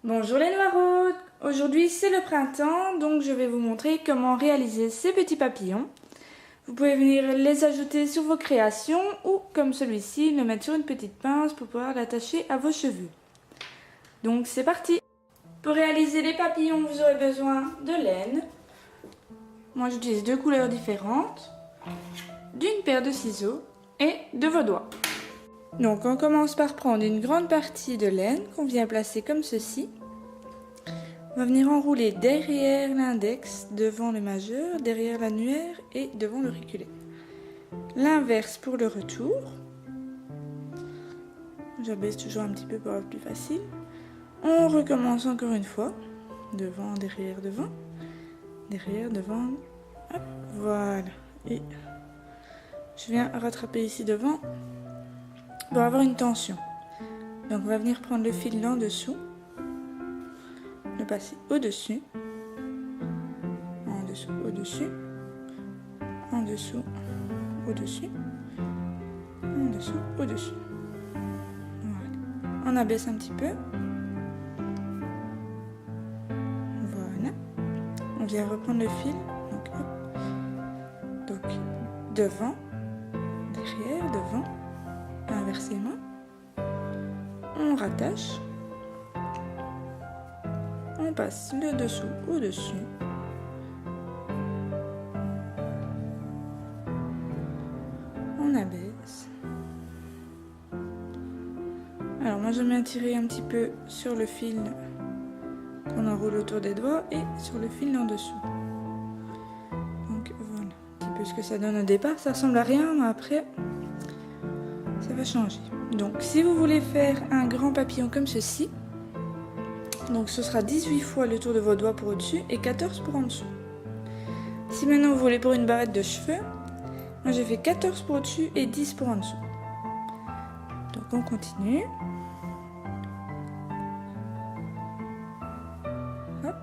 Bonjour les Noireaux. Aujourd'hui c'est le printemps, donc je vais vous montrer comment réaliser ces petits papillons. Vous pouvez venir les ajouter sur vos créations ou, comme celui-ci, le mettre sur une petite pince pour pouvoir l'attacher à vos cheveux. Donc c'est parti. Pour réaliser les papillons, vous aurez besoin de laine. Moi j'utilise 2 couleurs différentes, d'une paire de ciseaux et de vos doigts. Donc on commence par prendre une grande partie de laine qu'on vient placer comme ceci. On va venir enrouler derrière l'index, devant le majeur, derrière l'annulaire et devant l'auriculaire. L'inverse pour le retour. J'abaisse toujours un petit peu pour avoir plus facile. On recommence encore une fois. Devant, derrière, devant. Derrière, devant. Hop, voilà. Et je viens rattraper ici devant pour avoir une tension. Donc on va venir prendre le fil là en dessous. Le passer au-dessus, en dessous, au-dessus, en dessous, au-dessus, en dessous, au-dessus. Voilà. On abaisse un petit peu. Voilà. On vient reprendre le fil. Donc, hop. Donc devant, derrière, devant, inversément. On rattache. On passe le dessous au-dessus. On abaisse. Alors moi j'aime bien tirer un petit peu sur le fil qu'on enroule autour des doigts et sur le fil en dessous. Donc voilà un petit peu ce que ça donne au départ. Ça ressemble à rien, mais après ça va changer. Donc si vous voulez faire un grand papillon comme ceci, donc ce sera 18 fois le tour de vos doigts pour au-dessus et 14 pour en dessous. Si maintenant vous voulez pour une barrette de cheveux, moi j'ai fait 14 pour au-dessus et 10 pour en dessous. Donc on continue. Hop.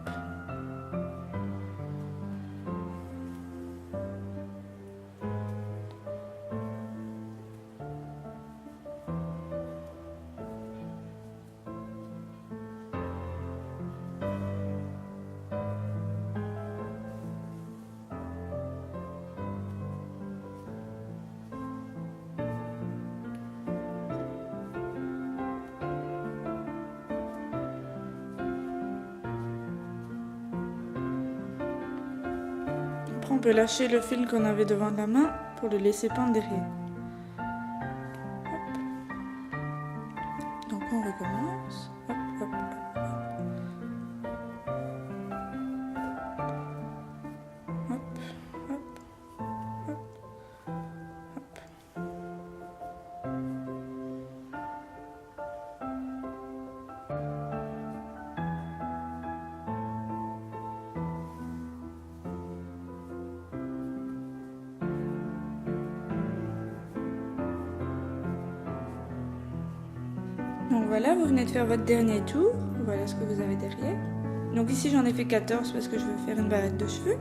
Après on peut lâcher le fil qu'on avait devant la main pour le laisser pendre derrière. Hop. Donc on recommence. Hop, hop, hop, hop. Hop, hop, hop, hop. Donc voilà, vous venez de faire votre dernier tour. Voilà ce que vous avez derrière. Donc ici j'en ai fait 14 parce que je veux faire une barrette de cheveux.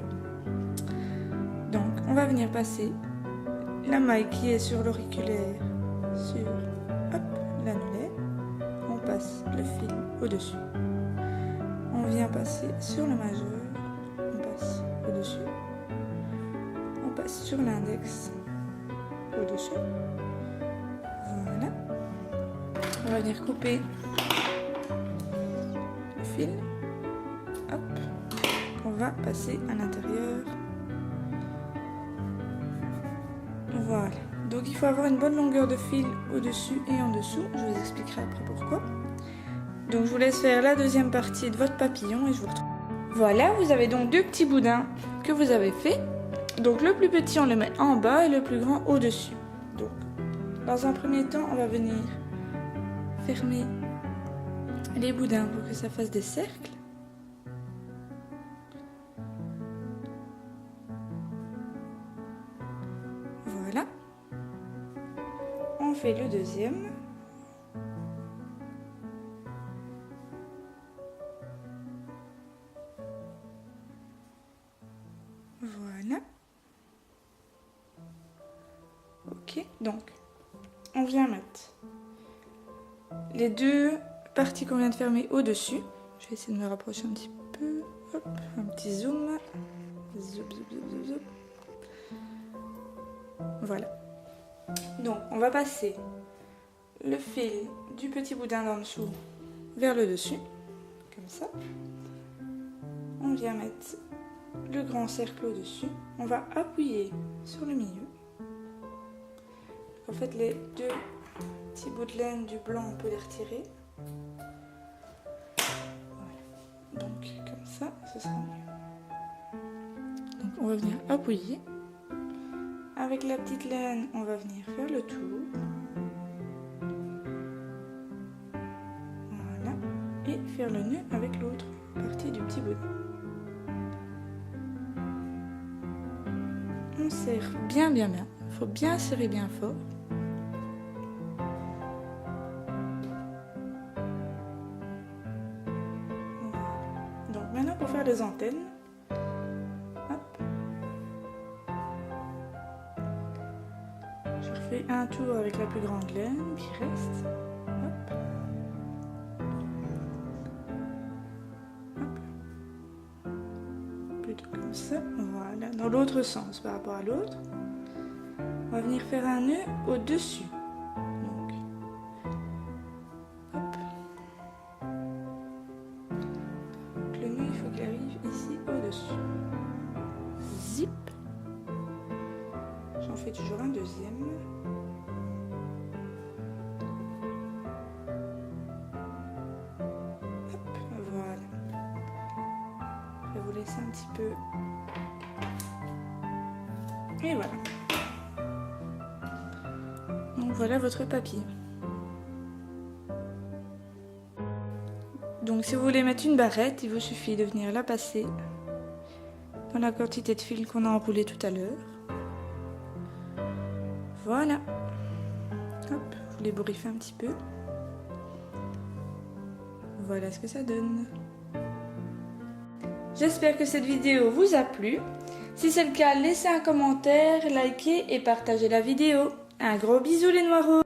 Donc on va venir passer la maille qui est sur l'auriculaire sur l'annulaire. On passe le fil au-dessus. On vient passer sur le majeur. On passe au-dessus. On passe sur l'index au-dessus. Voilà. On va venir couper le fil. Hop. On va passer à l'intérieur. Voilà. Donc il faut avoir une bonne longueur de fil au-dessus et en dessous. Je vous expliquerai après pourquoi. Donc je vous laisse faire la deuxième partie de votre papillon et je vous retrouve. Voilà, vous avez donc 2 petits boudins que vous avez fait. Donc le plus petit on le met en bas et le plus grand au-dessus. Donc dans un premier temps on va venir fermer les boudins pour que ça fasse des cercles. Voilà. On fait le deuxième. Voilà. Ok, donc on vient mettre les 2 parties qu'on vient de fermer au-dessus. Je vais essayer de me rapprocher un petit peu. Hop, un petit zoom. Zoup, zoup, zoup, zoup, zoup. Voilà. Donc, on va passer le fil du petit boudin d'en dessous vers le dessus, comme ça. On vient mettre le grand cercle au-dessus. On va appuyer sur le milieu. En fait, les deux petits bouts de laine du blanc, on peut les retirer. Voilà. Donc, comme ça, ce sera mieux. Donc, on va venir appuyer. Avec la petite laine, on va venir faire le tour. Voilà. Et faire le nœud avec l'autre partie du petit boudin. On serre bien, bien, bien. Il faut bien serrer bien fort. Voilà. Donc maintenant, pour faire les antennes, je fais un tour avec la plus grande laine qui reste. Hop. Hop. Plutôt comme ça. Voilà. Dans l'autre sens par rapport à l'autre. On va venir faire un nœud au-dessus. Donc. Hop. Donc, le nœud, il faut qu'il arrive ici au-dessus. Zip. J'en fais toujours un deuxième. Hop, voilà. Je vais vous laisser un petit peu. Et voilà. Donc voilà votre papier. Donc si vous voulez mettre une barrette, il vous suffit de venir la passer dans la quantité de fil qu'on a enroulé tout à l'heure. Voilà. Hop, vous l'ébouriffez un petit peu. Voilà ce que ça donne. J'espère que cette vidéo vous a plu. Si c'est le cas, laissez un commentaire, likez et partagez la vidéo. Un gros bisou les noireaux!